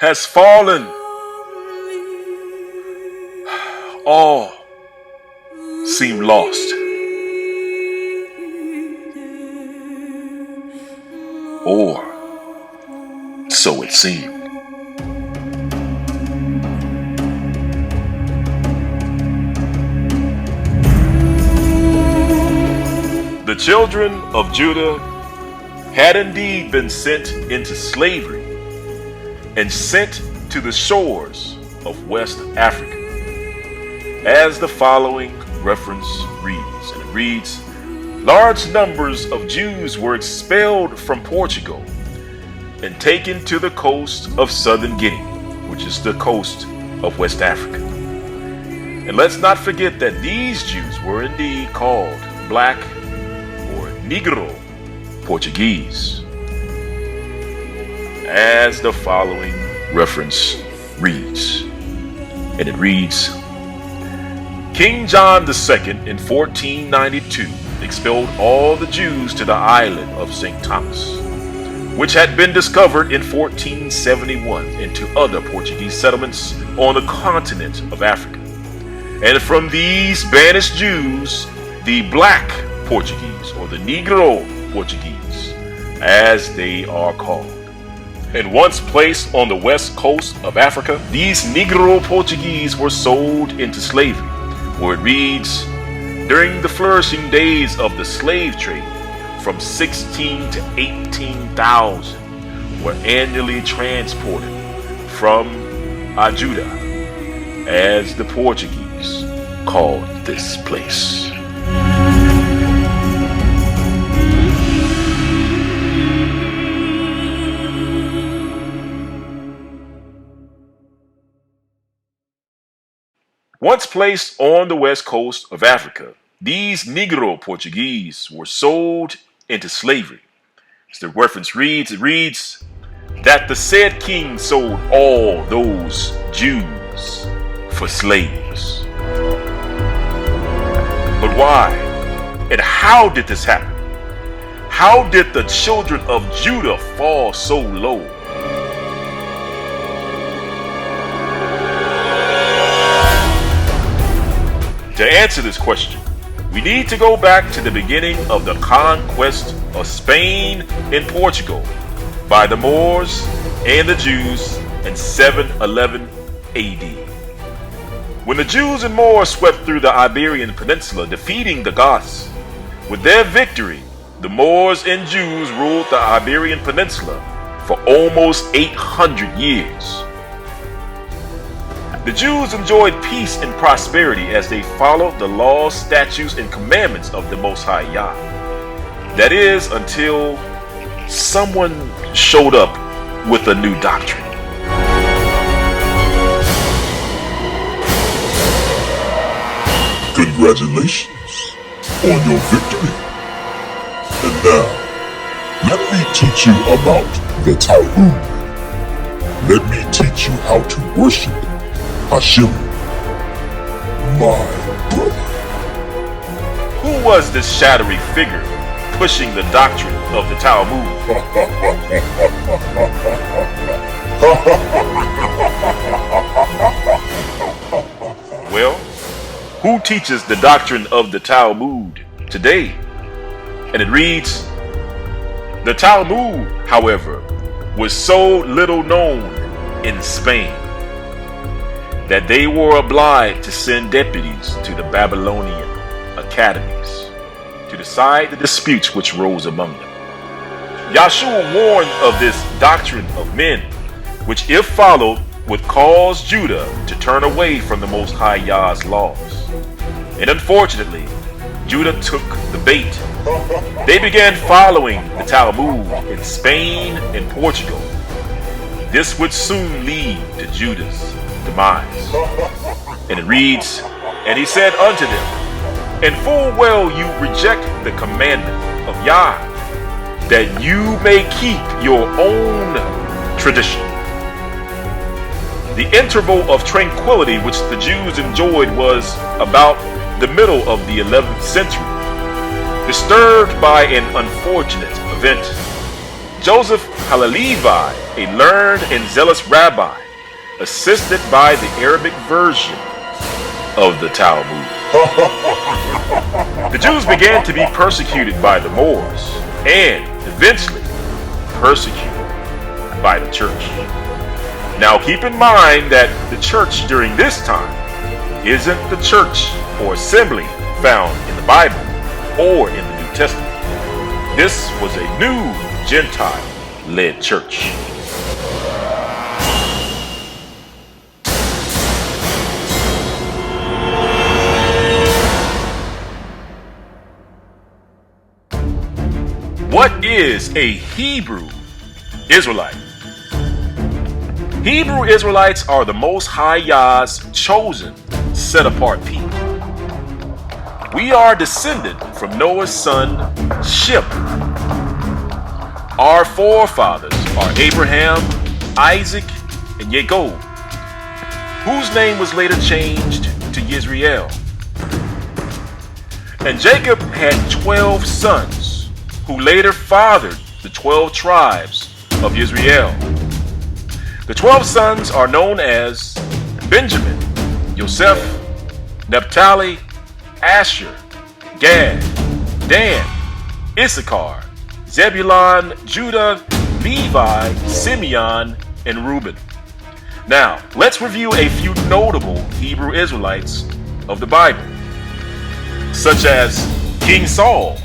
has fallen. All seem lost. Or so it seemed. The children of Judah had indeed been sent into slavery and sent to the shores of West Africa, as the following reference reads. And it reads, large numbers of Jews were expelled from Portugal and taken to the coast of southern Guinea, which is the coast of West Africa. And let's not forget that these Jews were indeed called Black or Negro Portuguese, as the following reference reads. And it reads, King John II in 1492 expelled all the Jews to the island of St. Thomas, which had been discovered in 1471, into other Portuguese settlements on the continent of Africa. And from these banished Jews, the Black Portuguese, or the Negro Portuguese, as they are called. And once placed on the west coast of Africa, these Negro Portuguese were sold into slavery, where it reads, during the flourishing days of the slave trade, from 16 to 18,000 were annually transported from Ajuda, as the Portuguese called this place. Once placed on the west coast of Africa, these Negro Portuguese were sold into slavery. As the reference reads, it reads that the said king sold all those Jews for slaves. But why and how did this happen? How did the children of Judah fall so low? To answer this question, we need to go back to the beginning of the conquest of Spain and Portugal by the Moors and the Jews in 711 AD. When the Jews and Moors swept through the Iberian Peninsula, defeating the Goths, with their victory, the Moors and Jews ruled the Iberian Peninsula for almost 800 years. The Jews enjoyed peace and prosperity as they followed the laws, statutes, and commandments of the Most High Yah. That is, until someone showed up with a new doctrine. Congratulations on your victory. And now, let me teach you about the Talmud. Let me teach you how to worship Hashem, my brother. Who was this shadowy figure pushing the doctrine of the Talmud? Well, who teaches the doctrine of the Talmud today? And it reads, the Talmud, however, was so little known in Spain that they were obliged to send deputies to the Babylonian academies to decide the disputes which rose among them. Yahshua warned of this doctrine of men, which if followed would cause Judah to turn away from the Most High Yah's laws. And unfortunately, Judah took the bait. They began following the Talmud in Spain and Portugal. This would soon lead to Judah's demise. And it reads, and he said unto them, and full well you reject the commandment of Yah, that you may keep your own tradition. The interval of tranquility which the Jews enjoyed was about the middle of the 11th century, disturbed by an unfortunate event. Joseph Halalevi a learned and zealous rabbi, assisted by the Arabic version of the Talmud. The Jews began to be persecuted by the Moors and eventually persecuted by the church. Now keep in mind that the church during this time isn't the church or assembly found in the Bible or in the New Testament. This was a new Gentile-led church. What is a Hebrew Israelite? Hebrew Israelites are the Most High Yah's chosen, set-apart people. We are descended from Noah's son, Shem. Our forefathers are Abraham, Isaac, and Jacob, whose name was later changed to Israel. And Jacob had 12 sons, who later fathered the 12 tribes of Israel. The 12 sons are known as Benjamin, Joseph, Naphtali, Asher, Gad, Dan, Issachar, Zebulun, Judah, Levi, Simeon, and Reuben. Now, let's review a few notable Hebrew Israelites of the Bible, such as King Saul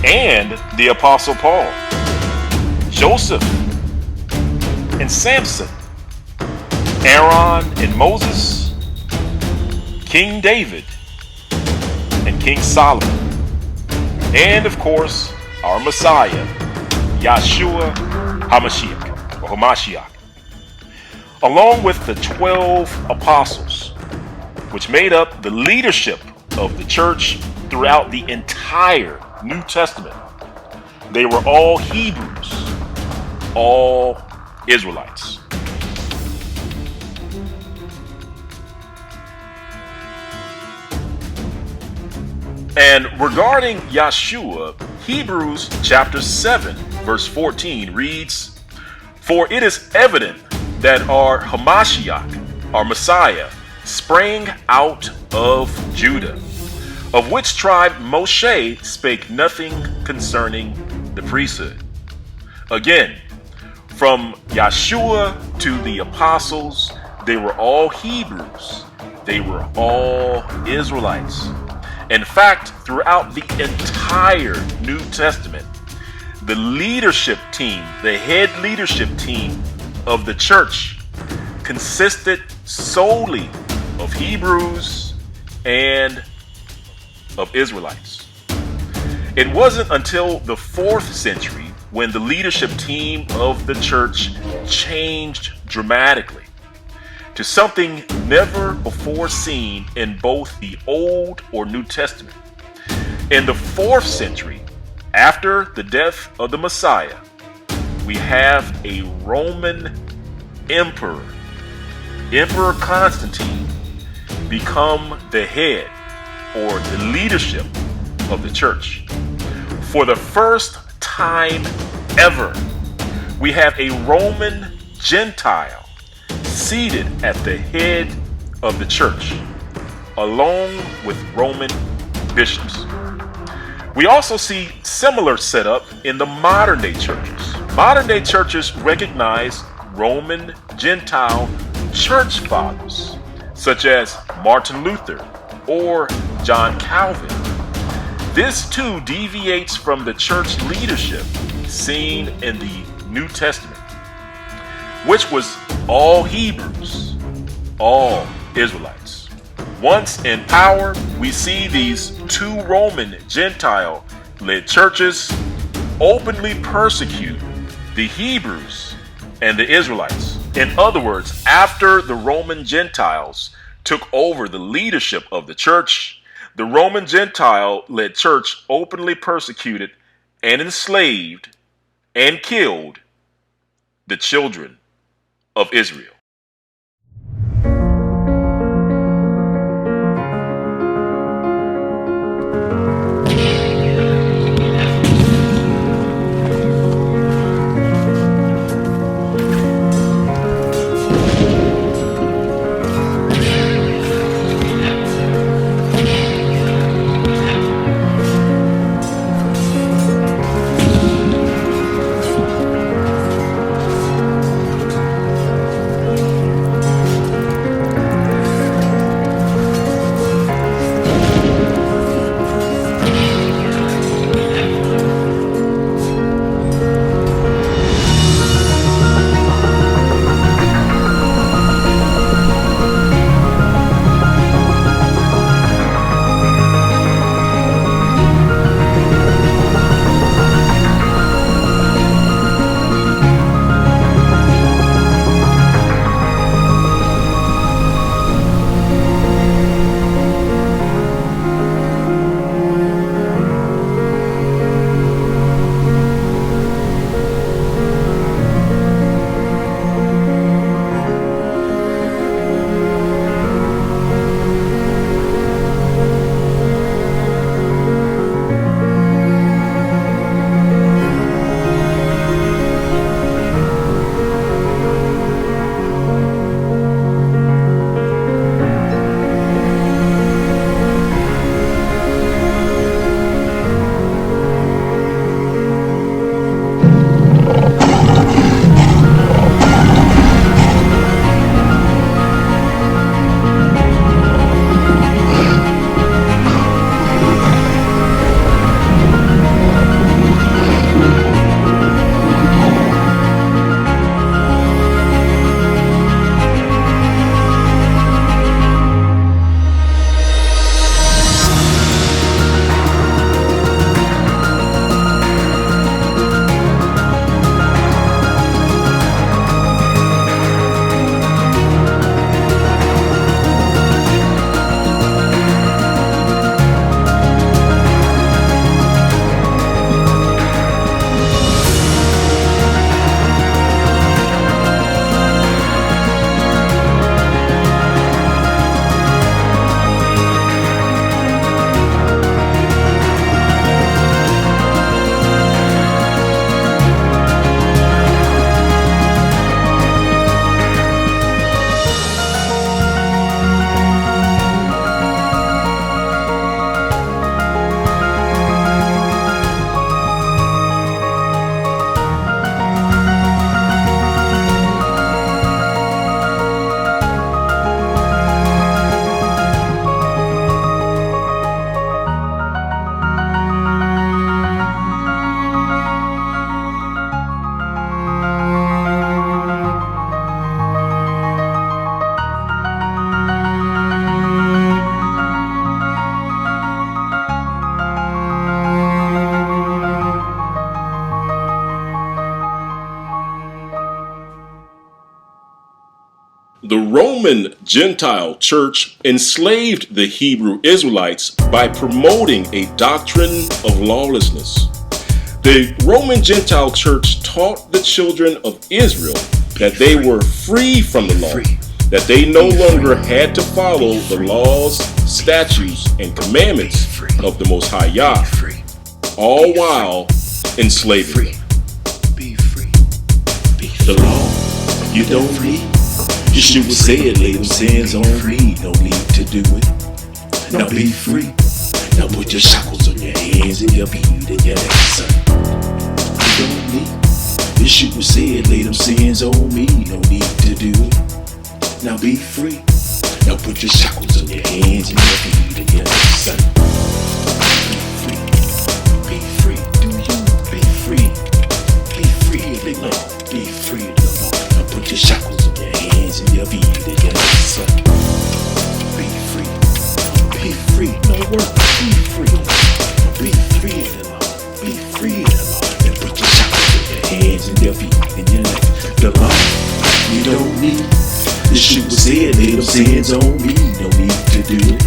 and the Apostle Paul, Joseph and Samson, Aaron and Moses, King David and King Solomon, and of course our Messiah, Yahshua HaMashiach, along with the 12 apostles, which made up the leadership of the church throughout the entire New Testament. They were all Hebrews, all Israelites. And regarding Yahshua, Hebrews chapter 7 verse 14 reads, "For it is evident that our Hamashiach, our Messiah, sprang out of Judah, of which tribe Moshe spake nothing concerning the priesthood." Again, from Yahshua to the apostles, they were all Hebrews. They were all Israelites. In fact, throughout the entire New Testament, the leadership team, the head leadership team of the church consisted solely of Hebrews and of Israelites. It wasn't until the 4th century when the leadership team of the church changed dramatically to something never before seen in both the Old or New Testament. In the 4th century, after the death of the Messiah, we have a Roman emperor, Emperor Constantine, become the head or the leadership of the church. For the first time ever, we have a Roman Gentile seated at the head of the church, along with Roman bishops. We also see similar setup in the modern day churches. Modern day churches recognize Roman Gentile church fathers, such as Martin Luther or John Calvin. This too deviates from the church leadership seen in the New Testament, which was all Hebrews, all Israelites. Once in power, we see these two Roman Gentile-led churches openly persecute the Hebrews and the Israelites. In other words, after the Roman Gentiles took over the leadership of the church, the Roman Gentile-led church openly persecuted and enslaved and killed the children of Israel. Roman Gentile church enslaved the Hebrew Israelites by promoting a doctrine of lawlessness. The Roman Gentile church taught the children of Israel that they were free from the law, that they no longer had to follow the laws, statutes, and commandments of the Most High Yah, all while enslaving them. The law you don't read. Yeshua said, lay them sins on me, no need to do it. Now be free. Now put your shackles on your hands and your feet and your neck, son. You don't need. Yeshua said, lay them sins on me, no need to do it. Now be free. Now put your shackles on your hands and your feet and your neck, son. Be free. Be free. Do you be free? Be free of the law. Be free of the law. Now put your shackles on your hands and your feet and your neck, son. Be free. Be free. No work. Be free. Be free of the law. Be free of the law. And put your shackles on your hands and your feet and your neck. The law you don't need. Yeshua said, lay them sins on me, no need to do it.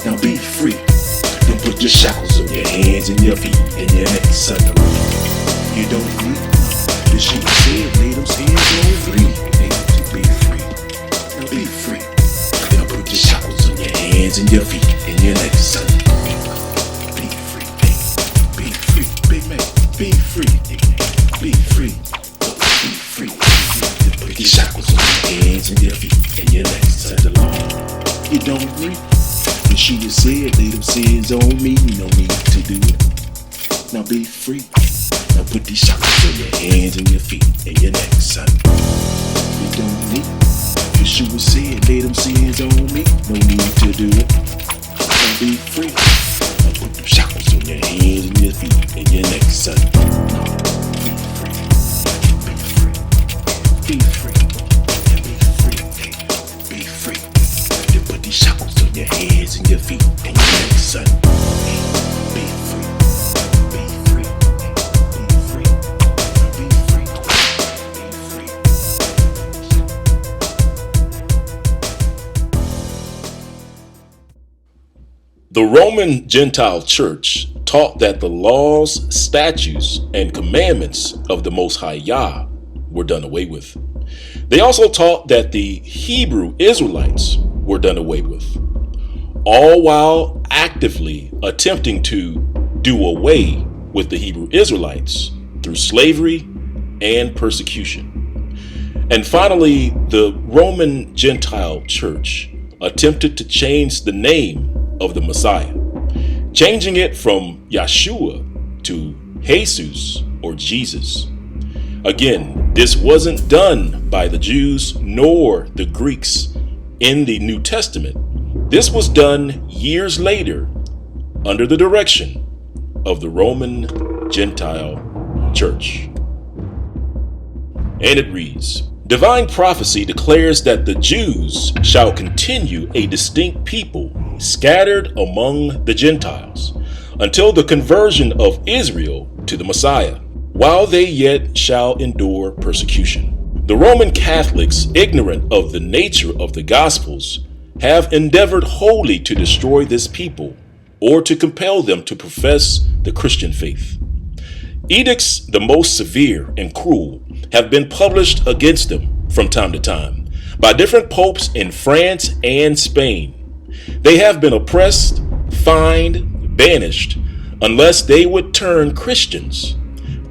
Now be free. Then put your shackles on your hands and your feet and your neck, son. You don't need. Yeshua said, lay them sins on me, to be free. Now be free. Then put your shackles on your hands and your feet and your neck, son. Be free, be free, big man. Be free, be free, be free. Then put your shackles on your hands and your feet and your neck, son. The law you don't read. Yeshua said, lay them sins on me, no need to do it. Now be free. Now put these shackles on your hands and your feet and your neck, son. You don't need. Yeshua said, lay them sins on me, no need to do it. Now be free. Now put them shackles on your hands and your feet and your neck, son. Be free. Be free. Be free. Then put these shackles on your hands and your feet and your neck, son. Be free. Be free. Be free. Be free. Be free. The Roman Gentile church taught that the laws, statutes, and commandments of the Most High Yah were done away with. They also taught that the Hebrew Israelites were done away with, all while actively attempting to do away with the Hebrew Israelites through slavery and persecution. And finally, the Roman Gentile church attempted to change the name of the Messiah, changing it from Yeshua to Jesus or Jesus. Again, this wasn't done by the Jews nor the Greeks in the New Testament. This was done years later under the direction of the Roman Gentile church. And it reads, divine prophecy declares that the Jews shall continue a distinct people scattered among the Gentiles until the conversion of Israel to the Messiah, while they yet shall endure persecution. The Roman Catholics, ignorant of the nature of the Gospels, have endeavored wholly to destroy this people or to compel them to profess the Christian faith. Edicts the most severe and cruel have been published against them from time to time by different popes in France and Spain. They have been oppressed, fined, banished, unless they would turn Christians.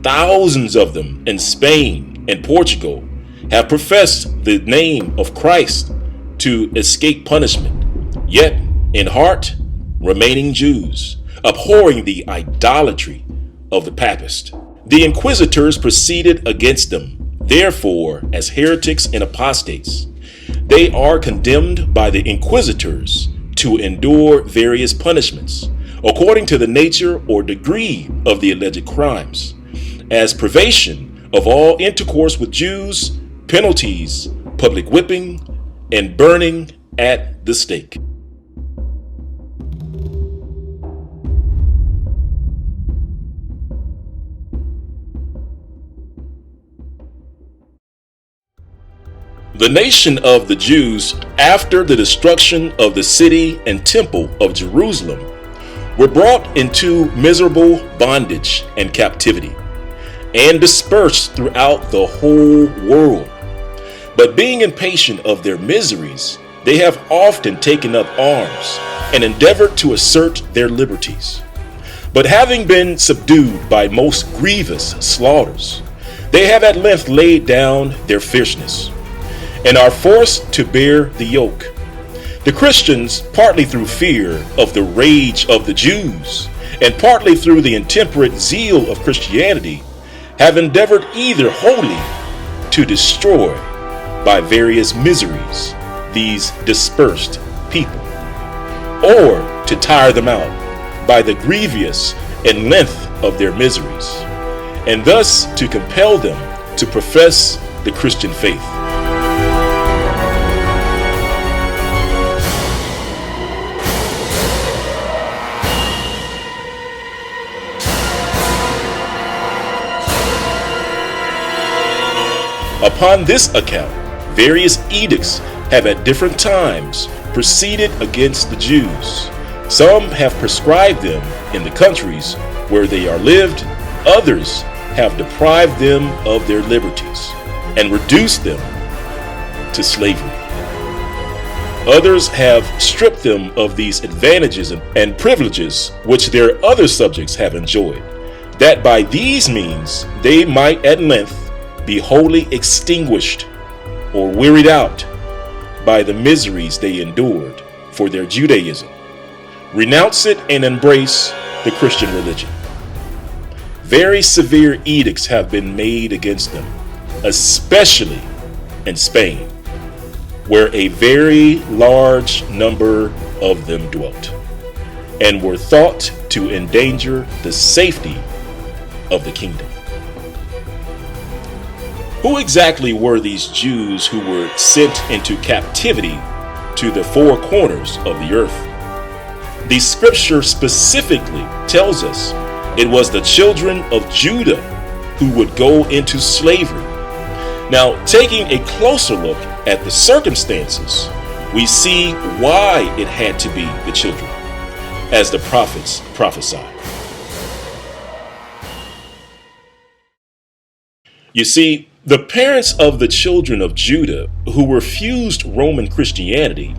Thousands of them in Spain and Portugal have professed the name of Christ to escape punishment, yet in heart remaining Jews, abhorring the idolatry of the papist. The inquisitors proceeded against them, therefore, as heretics and apostates. They are condemned by the inquisitors to endure various punishments, according to the nature or degree of the alleged crimes, as privation of all intercourse with Jews, penalties, public whipping, and burning at the stake. The nation of the Jews, after the destruction of the city and temple of Jerusalem, were brought into miserable bondage and captivity, and dispersed throughout the whole world. But being impatient of their miseries, they have often taken up arms and endeavored to assert their liberties. But having been subdued by most grievous slaughters, they have at length laid down their fierceness, and are forced to bear the yoke. The Christians, partly through fear of the rage of the Jews, and partly through the intemperate zeal of Christianity, have endeavored either wholly to destroy by various miseries these dispersed people, or to tire them out by the grievous and length of their miseries, and thus to compel them to profess the Christian faith. Upon this account, various edicts have at different times proceeded against the Jews. Some have prescribed them in the countries where they are lived, others have deprived them of their liberties and reduced them to slavery. Others have stripped them of these advantages and privileges which their other subjects have enjoyed, that by these means they might at length be wholly extinguished or wearied out by the miseries they endured for their Judaism, renounce it and embrace the Christian religion. Very severe edicts have been made against them, especially in Spain, where a very large number of them dwelt, and were thought to endanger the safety of the kingdom. Who exactly were these Jews who were sent into captivity to the four corners of the earth? The scripture specifically tells us it was the children of Judah who would go into slavery. Now, taking a closer look at the circumstances, we see why it had to be the children, as the prophets prophesied. You see, the parents of the children of Judah who refused Roman Christianity,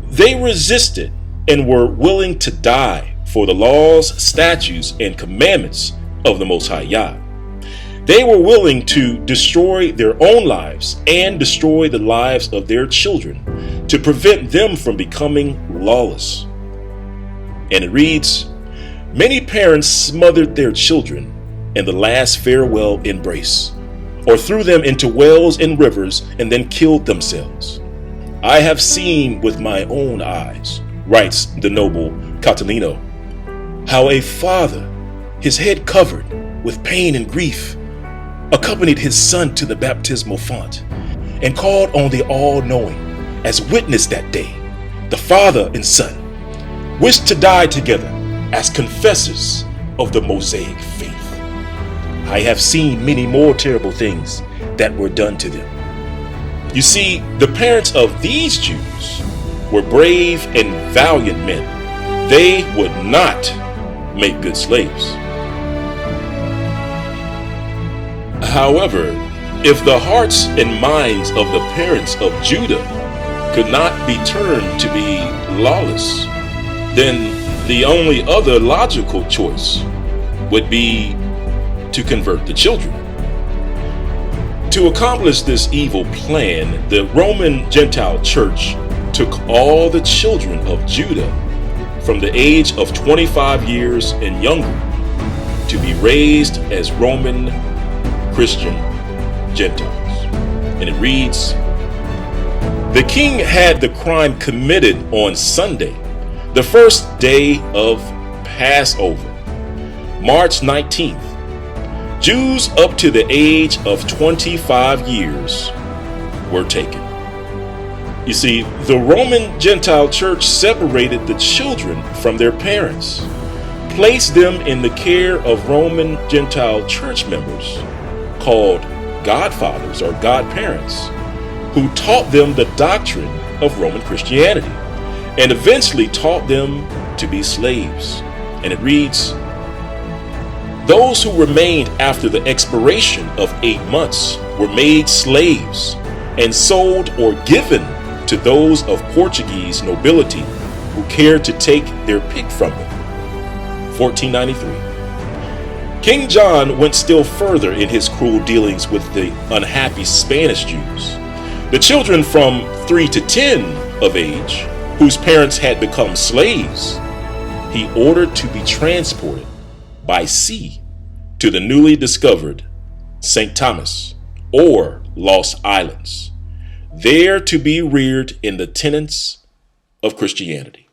they resisted and were willing to die for the laws, statutes, and commandments of the Most High Yah. They were willing to destroy their own lives and destroy the lives of their children to prevent them from becoming lawless. And it reads, many parents smothered their children in the last farewell embrace, or threw them into wells and rivers and then killed themselves. I have seen with my own eyes, writes the noble Catalino, how a father, his head covered with pain and grief, accompanied his son to the baptismal font and called on the all-knowing as witness that day. The father and son wished to die together as confessors of the Mosaic faith. I have seen many more terrible things that were done to them. You see, the parents of these Jews were brave and valiant men. They would not make good slaves. However, if the hearts and minds of the parents of Judah could not be turned to be lawless, then the only other logical choice would be to convert the children. To accomplish this evil plan, the Roman Gentile church took all the children of Judah from the age of 25 years and younger to be raised as Roman Christian Gentiles. And it reads, the king had the crime committed on Sunday, the first day of Passover, March 19th. Jews up to the age of 25 years were taken. You see, the Roman Gentile church separated the children from their parents, placed them in the care of Roman Gentile church members called godfathers or godparents, who taught them the doctrine of Roman Christianity and eventually taught them to be slaves. And it reads, "Those who remained after the expiration of 8 months were made slaves and sold or given to those of Portuguese nobility who cared to take their pick from them." 1493. King John went still further in his cruel dealings with the unhappy Spanish Jews. The children from 3 to 10 of age, whose parents had become slaves, he ordered to be transported by sea to the newly discovered St. Thomas or Lost Islands, there to be reared in the tenets of Christianity.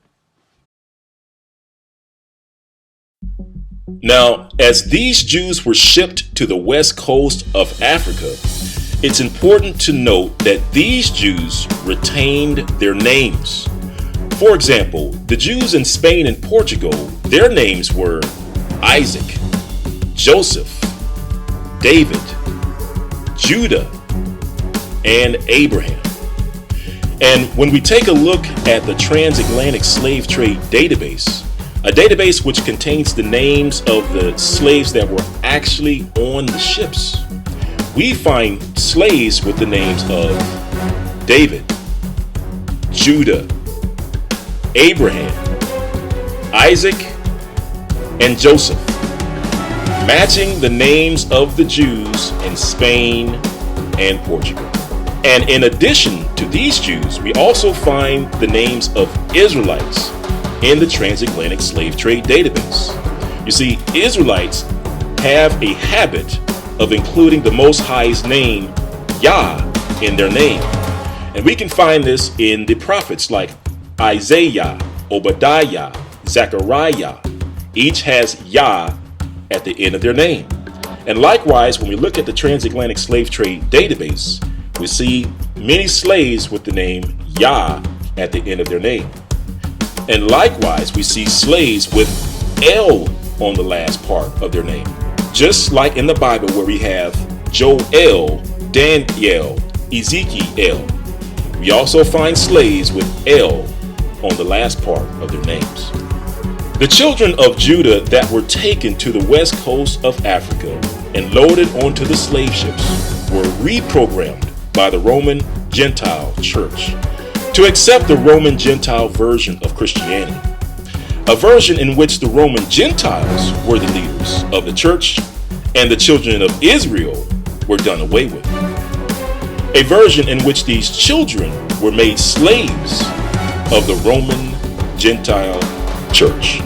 Now, as these Jews were shipped to the west coast of Africa, it's important to note that these Jews retained their names. For example, the Jews in Spain and Portugal, their names were Isaac, Joseph, David, Judah, and Abraham. And when we take a look at the transatlantic slave trade database, a database which contains the names of the slaves that were actually on the ships, we find slaves with the names of David, Judah, Abraham, Isaac, and Joseph, matching the names of the Jews in Spain and Portugal. And in addition to these Jews, we also find the names of Israelites in the transatlantic slave trade database. You see, Israelites have a habit of including the Most High's name, Yah, in their name. And we can find this in the prophets like Isaiah, Obadiah, Zechariah. Each has Yah at the end of their name. And likewise, when we look at the transatlantic slave trade database, we see many slaves with the name Yah at the end of their name. And likewise, we see slaves with El on the last part of their name. Just like in the Bible where we have Joel, Daniel, Ezekiel. We also find slaves with El on the last part of their names. The children of Judah that were taken to the west coast of Africa and loaded onto the slave ships were reprogrammed by the Roman Gentile Church to accept the Roman Gentile version of Christianity, a version in which the Roman Gentiles were the leaders of the church and the children of Israel were done away with, a version in which these children were made slaves of the Roman Gentile Church.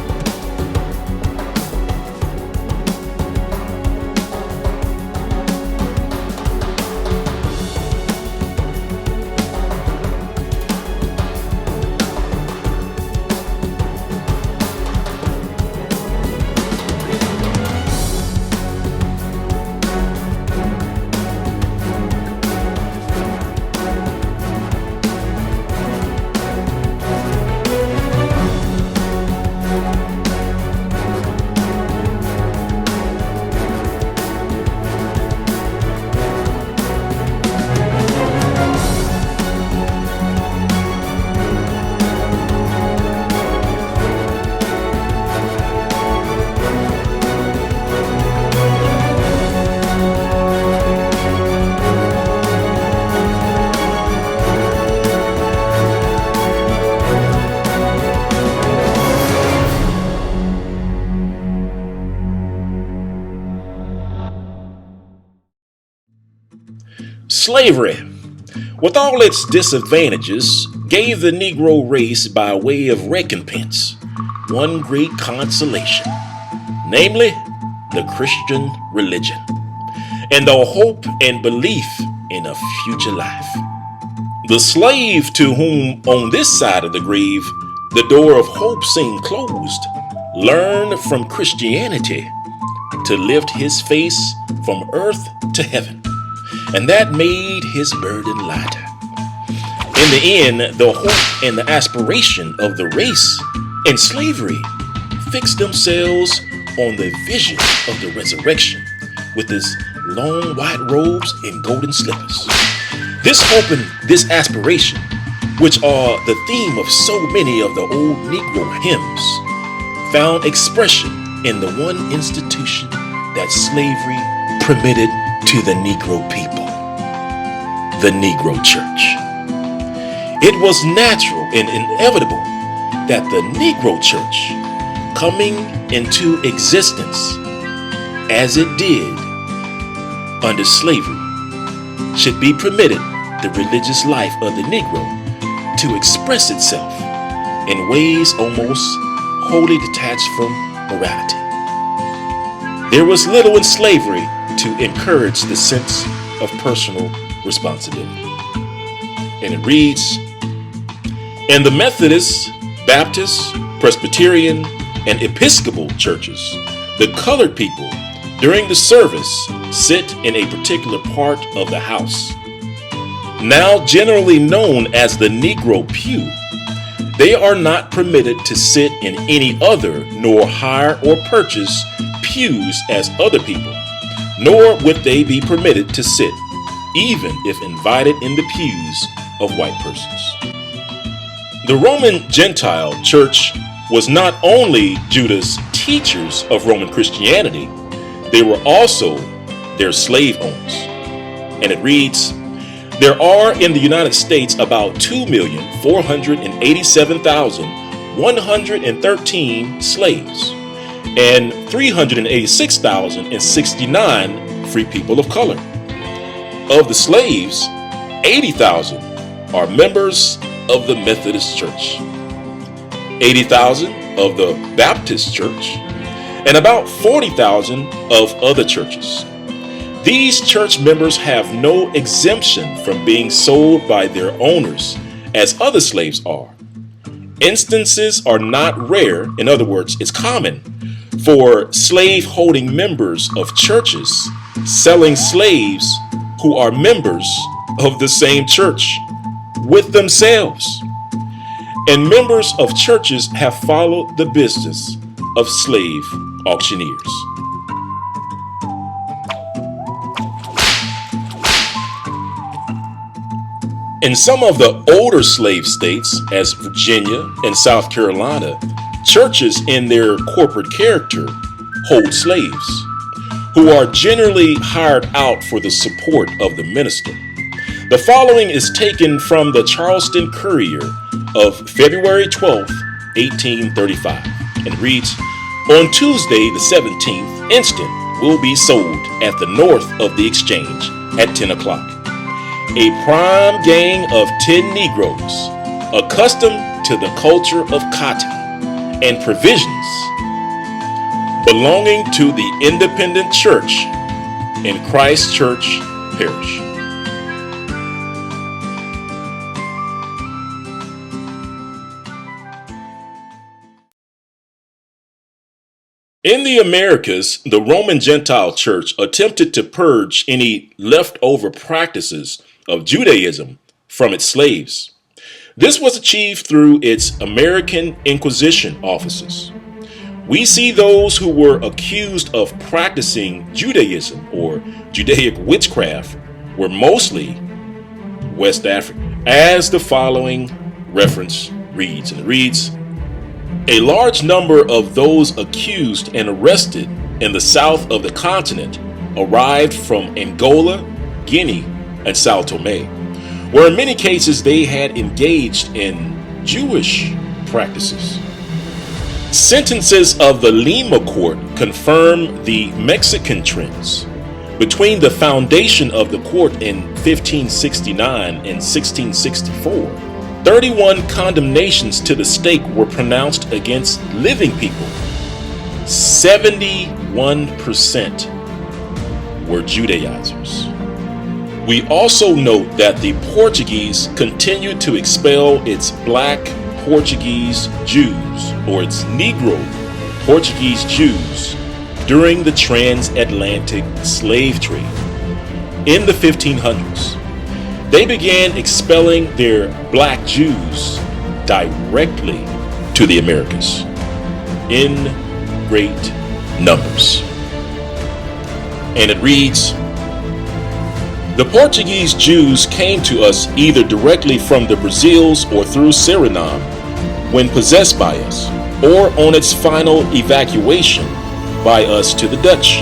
Slavery, with all its disadvantages, gave the Negro race by way of recompense one great consolation, namely the Christian religion, and the hope and belief in a future life. The slave to whom on this side of the grave the door of hope seemed closed learned from Christianity to lift his face from earth to heaven, and that made his burden lighter. In the end, the hope and the aspiration of the race in slavery fixed themselves on the vision of the resurrection with his long white robes and golden slippers. This hope and this aspiration, which are the theme of so many of the old Negro hymns, found expression in the one institution that slavery permitted to the Negro people, the Negro Church. It was natural and inevitable that the Negro Church, coming into existence as it did under slavery, should be permitted the religious life of the Negro to express itself in ways almost wholly detached from morality. There was little in slavery to encourage the sense of personal responsibility. And it reads, in the Methodist, Baptist, Presbyterian, and Episcopal churches, the colored people during the service sit in a particular part of the house, now generally known as the Negro pew. They are not permitted to sit in any other, nor hire or purchase pews as other people, nor would they be permitted to sit, even if invited in the pews of white persons. The Roman Gentile church was not only Judah's teachers of Roman Christianity, they were also their slave owners. And it reads, there are in the United States about 2,487,113 slaves and 386,069 free people of color. Of the slaves, 80,000 are members of the Methodist Church, 80,000 of the Baptist Church, and about 40,000 of other churches. These church members have no exemption from being sold by their owners as other slaves are. Instances are not rare, in other words, it's common for slave-holding members of churches selling slaves who are members of the same church with themselves. And members of churches have followed the business of slave auctioneers. In some of the older slave states, as Virginia and South Carolina, churches in their corporate character hold slaves, who are generally hired out for the support of the minister. The following is taken from the Charleston Courier of February 12, 1835, and reads, on Tuesday the 17th instant will be sold at the north of the exchange at 10 o'clock. A prime gang of 10 Negroes, accustomed to the culture of cotton and provisions, belonging to the Independent Church in Christ Church Parish. In the Americas, the Roman Gentile Church attempted to purge any leftover practices of Judaism from its slaves. This was achieved through its American Inquisition offices. We see those who were accused of practicing Judaism or Judaic witchcraft were mostly West African, as the following reference reads. And it reads, a large number of those accused and arrested in the south of the continent arrived from Angola, Guinea, and Sao Tome, where in many cases they had engaged in Jewish practices. Sentences of the Lima court confirm the Mexican trends. Between the foundation of the court in 1569 and 1664, 31 condemnations to the stake were pronounced against living people. 71% were Judaizers. We also note that the Portuguese continued to expel its black Portuguese Jews, or its Negro Portuguese Jews, during the transatlantic slave trade. In the 1500s, they began expelling their black Jews directly to the Americas in great numbers. And it reads, The Portuguese Jews came to us either directly from the Brazils or through Suriname when possessed by us, or on its final evacuation by us to the Dutch.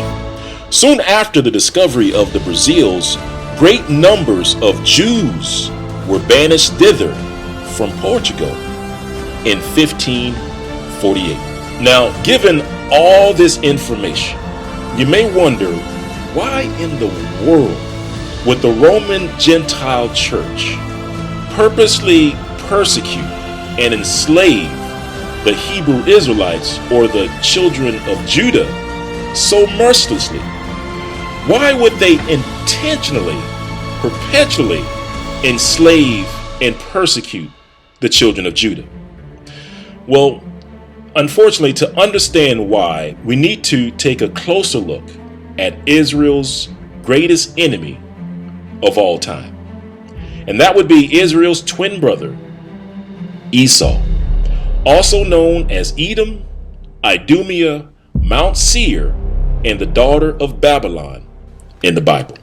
Soon after the discovery of the Brazils, great numbers of Jews were banished thither from Portugal in 1548. Now, given all this information, you may wonder, why in the world would the Roman Gentile Church purposely persecute and enslave the Hebrew Israelites, or the children of Judah, so mercilessly? Why would they intentionally, perpetually enslave and persecute the children of Judah? Well, unfortunately, to understand why, we need to take a closer look at Israel's greatest enemy of all time. And that would be Israel's twin brother, Esau, also known as Edom, Idumea, Mount Seir, and the daughter of Babylon in the Bible.